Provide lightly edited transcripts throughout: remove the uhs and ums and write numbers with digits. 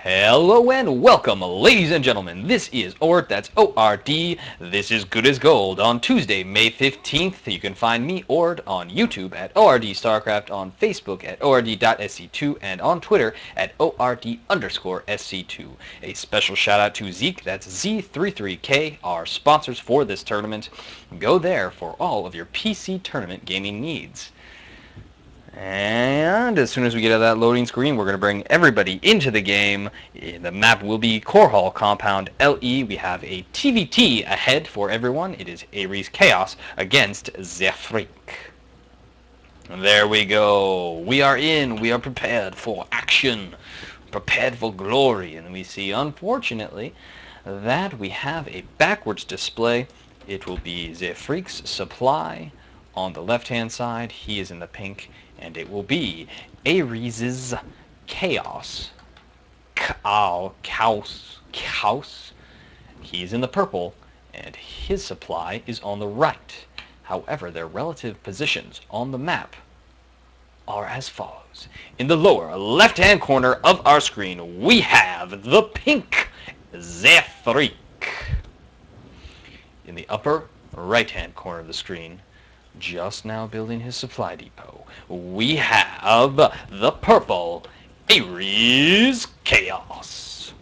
Hello and welcome, ladies and gentlemen. This is OrD, that's O-R-D. This is Good as Gold. On Tuesday, May 15th, you can find me, OrD, on YouTube at ORD StarCraft, on Facebook at ORD.SC2, and on Twitter at ORD_SC2. A special shout out to Zeke, that's Z33K, our sponsors for this tournament. Go there for all of your PC tournament gaming needs. And as soon as we get out of that loading screen, we're going to bring everybody into the game. The map will be Core Hall Compound LE. We have a TVT ahead for everyone. It is Ares Chaos against Zefrik. There we go. We are in. We are prepared for action. Prepared for glory. And we see, unfortunately, that we have a backwards display. It will be Zefrik's supply on the left-hand side. He is in the pink. And it will be Ares' Chaos. Chaos. He's in the purple, and his supply is on the right. However, their relative positions on the map are as follows. In the lower left-hand corner of our screen, we have the pink Zefrik. In the upper right-hand corner of the screen, just now building his supply depot, we have the purple Ares Chaos.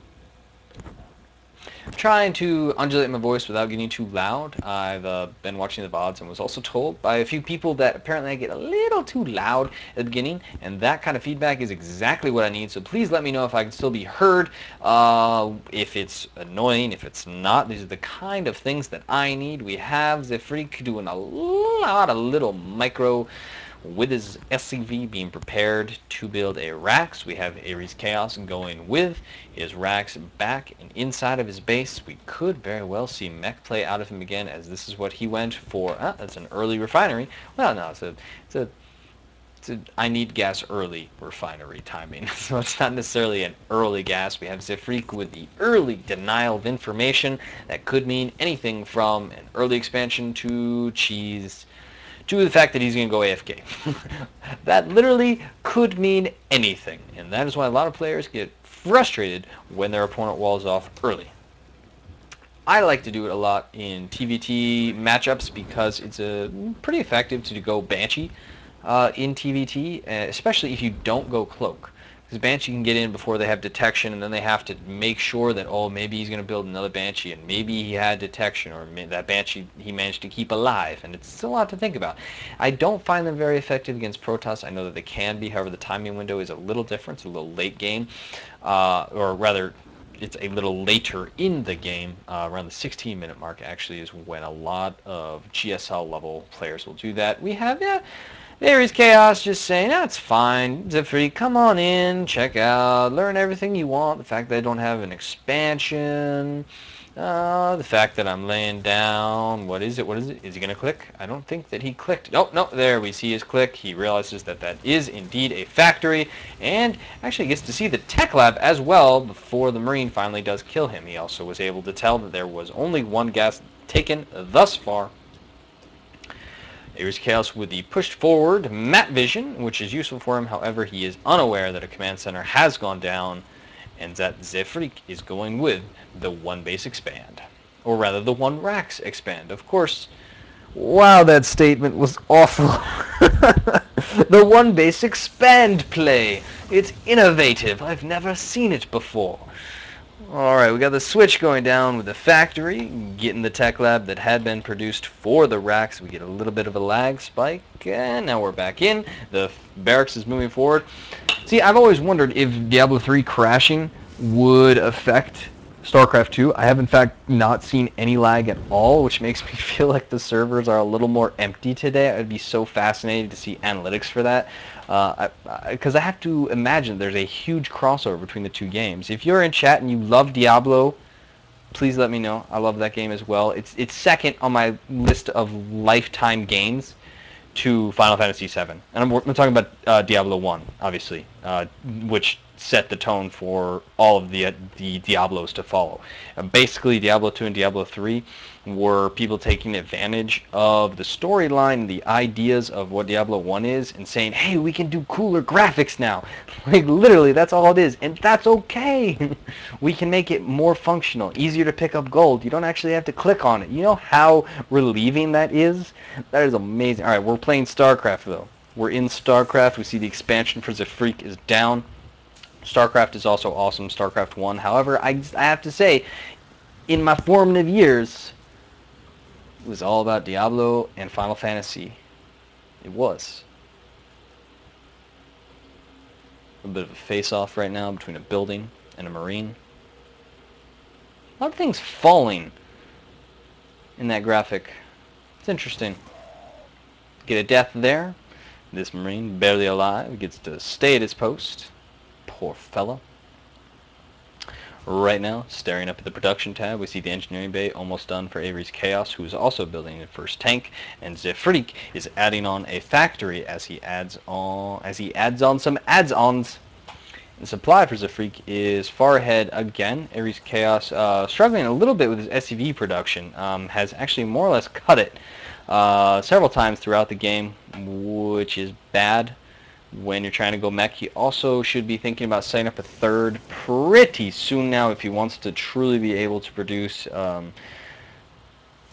I'm trying to undulate my voice without getting too loud. I've been watching the VODs and was also told by a few people that apparently I get a little too loud at the beginning, and that kind of feedback is exactly what I need, so please let me know if I can still be heard, if it's annoying, if it's not. These are the kind of things that I need. We have Zefrik doing a lot of little micro with his SCV being prepared to build a Rax. We have Ares Chaos going with his Rax back and inside of his base. We could very well see mech play out of him again, as this is what he went for. That's an early refinery. Well, no, it's a I need gas early refinery timing. So it's not necessarily an early gas. We have Zefrik with the early denial of information. That could mean anything from an early expansion to cheese, to the fact that he's going to go AFK. That literally could mean anything, and that is why a lot of players get frustrated when their opponent walls off early. I like to do it a lot in TVT matchups because it's pretty effective to go Banshee in TVT, especially if you don't go Cloak. Because Banshee can get in before they have detection, and then they have to make sure that, oh, maybe he's going to build another Banshee, and maybe he had detection, or that Banshee he managed to keep alive, and it's a lot to think about. I don't find them very effective against Protoss. I know that they can be, however, the timing window is a little different. It's a little late game, or rather, it's a little later in the game. Around the 16-minute mark, actually, is when a lot of GSL level players will do that. We have, there is Chaos just saying, that's fine, Zefrik, come on in, check out, learn everything you want. The fact that I don't have an expansion, the fact that I'm laying down, what is it, is he going to click? I don't think that he clicked. Oh, no, there we see his click. He realizes that that is indeed a factory, and actually gets to see the tech lab as well before the Marine finally does kill him. He also was able to tell that there was only one gas taken thus far. Ares Chaos with the pushed forward map vision, which is useful for him. However, he is unaware that a command center has gone down, and that Zefrik is going with the one base expand, or rather the one Rax expand. Of course, wow, that statement was awful. The one base expand play. It's innovative. I've never seen it before. Alright, we got the switch going down with the factory, getting the tech lab that had been produced for the Rax. We get a little bit of a lag spike, and now we're back in. The barracks is moving forward. See, I've always wondered if Diablo 3 crashing would affect StarCraft 2. I have, in fact, not seen any lag at all, which makes me feel like the servers are a little more empty today. I'd be so fascinated to see analytics for that. Because I have to imagine there's a huge crossover between the two games. If you're in chat and you love Diablo, please let me know. I love that game as well. It's second on my list of lifetime games to Final Fantasy VII. And I'm talking about Diablo 1, obviously, which set the tone for all of the Diablos to follow. Basically, Diablo 2 and Diablo 3 were people taking advantage of the storyline, the ideas of what Diablo 1 is, and saying, hey, we can do cooler graphics now. Like, literally, that's all it is, and that's okay. We can make it more functional, easier to pick up gold. You don't actually have to click on it. You know how relieving that is? That is amazing. All right, we're playing StarCraft, though. We're in StarCraft. We see the expansion for Zefreak is down. StarCraft is also awesome, StarCraft 1. However, I have to say, in my formative years, it was all about Diablo and Final Fantasy. It was. A bit of a face-off right now between a building and a marine. A lot of things falling in that graphic. It's interesting. Get a death there. This marine, barely alive, gets to stay at his post. Poor fella. Right now, staring up at the production tab, we see the engineering bay almost done for Avery's Chaos, who is also building the first tank, and Zefreak is adding on a factory as he adds on some adds-ons. The supply for Zefreak is far ahead again. Ares Chaos, struggling a little bit with his SCV production, has actually more or less cut it several times throughout the game, which is bad when you're trying to go mech. He also should be thinking about setting up a third pretty soon now if he wants to truly be able to produce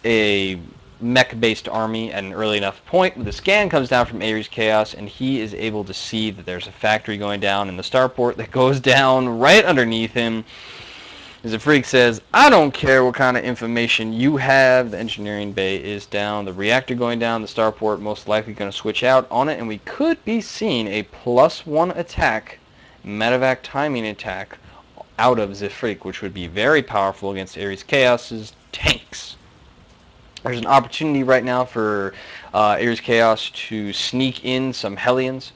a mech-based army at an early enough point. The scan comes down from Ares Chaos, and he is able to see that there's a factory going down in the starport that goes down right underneath him. Zefreak says, I don't care what kind of information you have. The engineering bay is down. The reactor going down. The starport most likely going to switch out on it. And we could be seeing a +1 attack, medevac timing attack, out of Zefreak, which would be very powerful against Ares Chaos's tanks. There's an opportunity right now for Ares Chaos to sneak in some Hellions.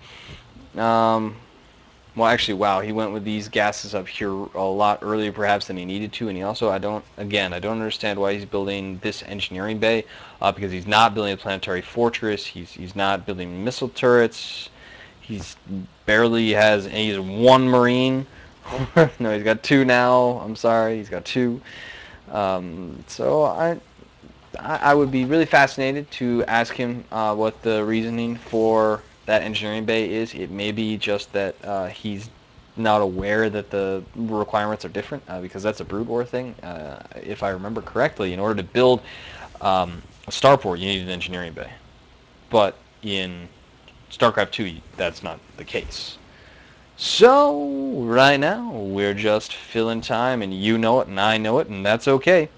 Well, actually, wow, he went with these gases up here a lot earlier perhaps than he needed to, and he also, I don't understand why he's building this engineering bay, because he's not building a planetary fortress, he's not building missile turrets, he's one marine. No, he's got two now, I'm sorry, he's got two. So I would be really fascinated to ask him what the reasoning for that engineering bay is. It may be just that he's not aware that the requirements are different, because that's a brute ore thing. If I remember correctly, in order to build a starport, you need an engineering bay. But in StarCraft 2, that's not the case. So, right now, we're just filling time, and you know it, and I know it, and that's okay.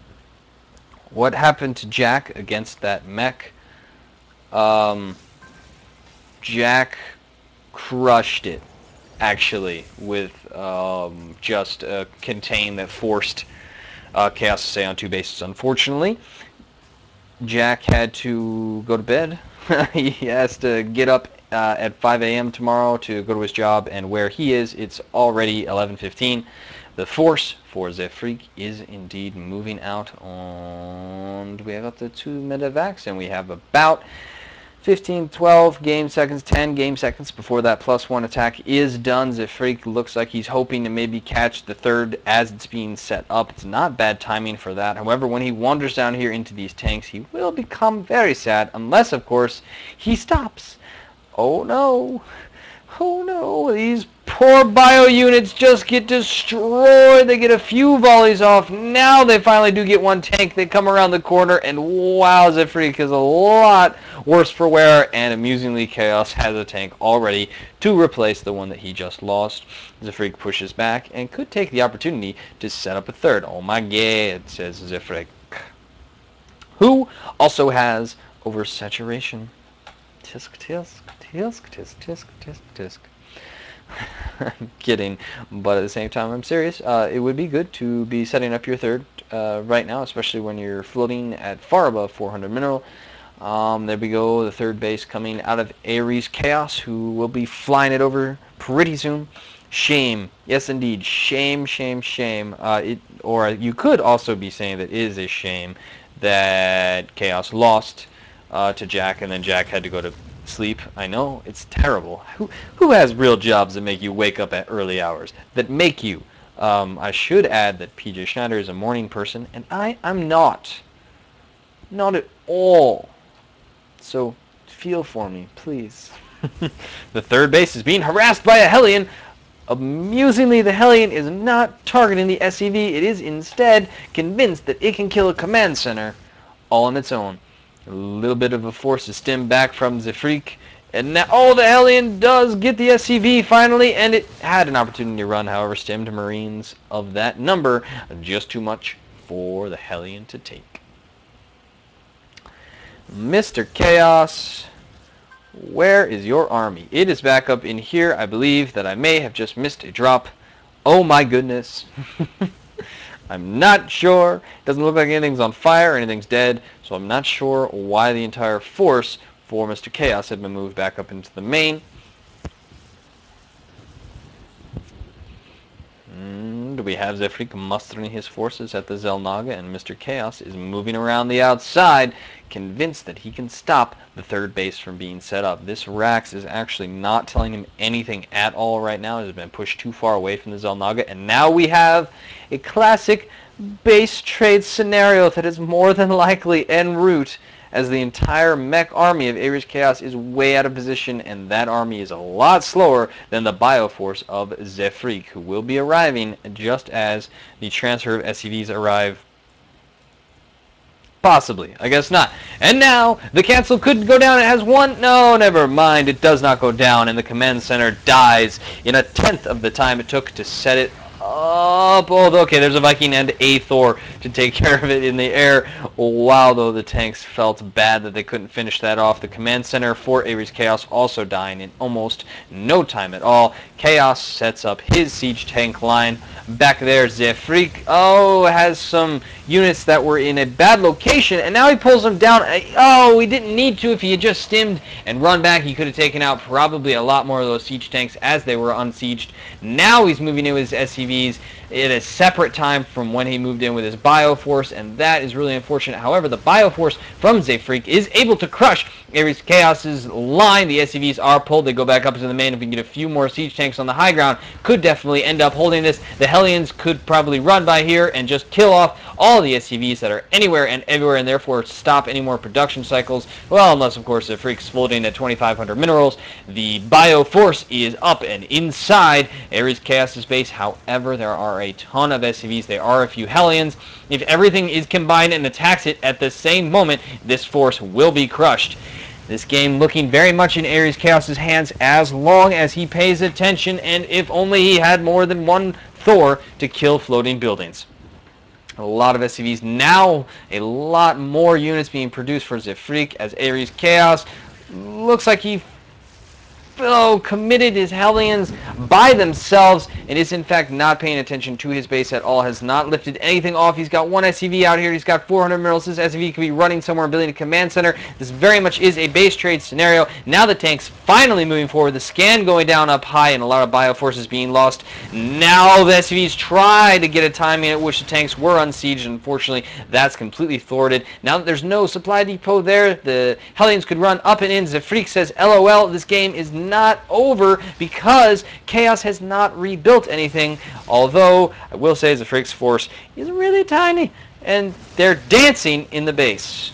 What happened to Jack against that mech? Jack crushed it, actually, with just a contain that forced Chaos to stay on 2 bases. Unfortunately, Jack had to go to bed. He has to get up at 5 a.m. tomorrow to go to his job, and where he is, it's already 11:15. The force for Zefreak is indeed moving out on... We have up to 2 medevacs, and we have about 15, 12 game seconds, 10 game seconds before that +1 attack is done. Zefreak looks like he's hoping to maybe catch the third as it's being set up. It's not bad timing for that. However, when he wanders down here into these tanks, he will become very sad, unless, of course, he stops. Oh no. Oh no, these poor bio units just get destroyed. They get a few volleys off. Now they finally do get one tank. They come around the corner, and wow, Zefreak is a lot worse for wear, and amusingly, Chaos has a tank already to replace the one that he just lost. Zefreak pushes back and could take the opportunity to set up a third. Oh my god, says Zefreak, who also has oversaturation. Tisk, tisk, tisk, tisk, tisk, tisk, tisk. I'm kidding, but at the same time I'm serious. It would be good to be setting up your third right now, especially when you're floating at far above 400 mineral. There we go, the third base coming out of Ares Chaos, who will be flying it over pretty soon. Shame. Yes, indeed. Shame, shame, shame. Or you could also be saying that it is a shame that Chaos lost to Jack, and then Jack had to go to sleep. I know, it's terrible. Who has real jobs that make you wake up at early hours? That make you? I should add that PJ Schneider is a morning person, and I'm not. Not at all. So feel for me, please. The third base is being harassed by a Hellion. Amusingly, the Hellion is not targeting the SCV. It is instead convinced that it can kill a command center all on its own. A little bit of a force is stemmed back from the Freak. And now, oh, the Hellion does get the SCV finally, and it had an opportunity to run, however, stemmed Marines of that number. Just too much for the Hellion to take. Mr. Chaos, where is your army? It is back up in here. I believe that I may have just missed a drop. Oh my goodness. I'm not sure. It doesn't look like anything's on fire or anything's dead, so I'm not sure why the entire force for Mr. Chaos had been moved back up into the main. We have Zefrik mustering his forces at the Zelnaga, and Mr. Chaos is moving around the outside, convinced that he can stop the third base from being set up. This Rax is actually not telling him anything at all right now. It has been pushed too far away from the Zelnaga, and now we have a classic base trade scenario that is more than likely en route, as the entire mech army of Ares Chaos is way out of position, and that army is a lot slower than the Bioforce of Zefrik, who will be arriving just as the transfer of SCVs arrive. Possibly. I guess not. And now, the cancel could go down. It has one. No, never mind. It does not go down, and the command center dies in a tenth of the time it took to set it up. Oh, okay, there's a Viking and a Thor to take care of it in the air. Wow, though, the tanks felt bad that they couldn't finish that off. The command center for Ares Chaos also dying in almost no time at all. Chaos sets up his siege tank line. Back there, Zefrik, has some units that were in a bad location, and now he pulls them down. Oh, he didn't need to. If he had just stemmed and run back, he could have taken out probably a lot more of those siege tanks as they were unsieged. Now he's moving in with his SCVs at a separate time from when he moved in with his Bioforce, and that is really unfortunate. However, the Bioforce from Zefrik is able to crush Ares Chaos's line. The SCVs are pulled. They go back up to the main. If we can get a few more siege tanks on the high ground, could definitely end up holding this. The Hellions could probably run by here and just kill off all the SCVs that are anywhere and everywhere, and therefore stop any more production cycles. Well, unless, of course, Zefrik's floating at 2,500 minerals. The Bioforce is up and inside Ares Chaos's base. However, there are a ton of SCVs. There are a few Hellions. If everything is combined and attacks it at the same moment, this force will be crushed. This game looking very much in Ares Chaos's hands as long as he pays attention, and if only he had more than one Thor to kill floating buildings. A lot of SCVs now, a lot more units being produced for Zefrik as Ares Chaos looks like he committed his Hellions by themselves and is in fact not paying attention to his base at all, has not lifted anything off. He's got one SCV out here. He's got 400 minerals. This SCV could be running somewhere and building a command center. This very much is a base trade scenario. Now the tank's finally moving forward. The scan going down up high and a lot of Bioforces being lost. Now the SCVs try to get a timing at which the tanks were unsieged. Unfortunately, that's completely thwarted. Now that there's no supply depot there, the Hellions could run up and in. Zefrik says, LOL, this game is not over because Chaos has not rebuilt anything, although I will say Zefrik's force is really tiny and they're dancing in the base.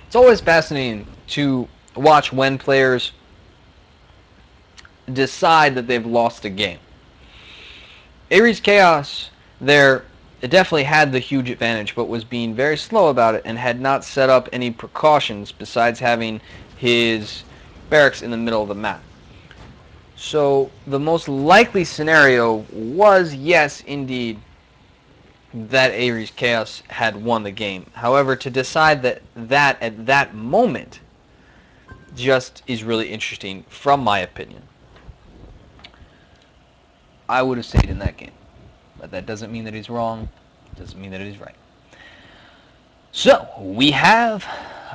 It's always fascinating to watch when players decide that they've lost a game. Ares Chaos there definitely had the huge advantage, but was being very slow about it and had not set up any precautions besides having his barracks in the middle of the map. So the most likely scenario was, yes, indeed, that Ares Chaos had won the game. However, to decide that at that moment just is really interesting from my opinion. I would have stayed in that game. But that doesn't mean that he's wrong. Doesn't mean that he's right. So, we have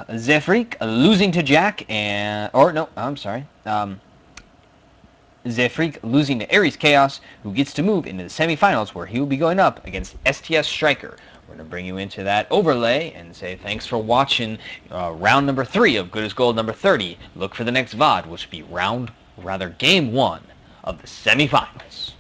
Zefrik losing to Jack, and... Or, no, I'm sorry. Zefreak losing to Aries Chaos, who gets to move into the semifinals where he will be going up against STS Striker. We're going to bring you into that overlay and say thanks for watching round number 3 of Good as Gold number 30. Look for the next VOD, which will be game 1 of the semifinals.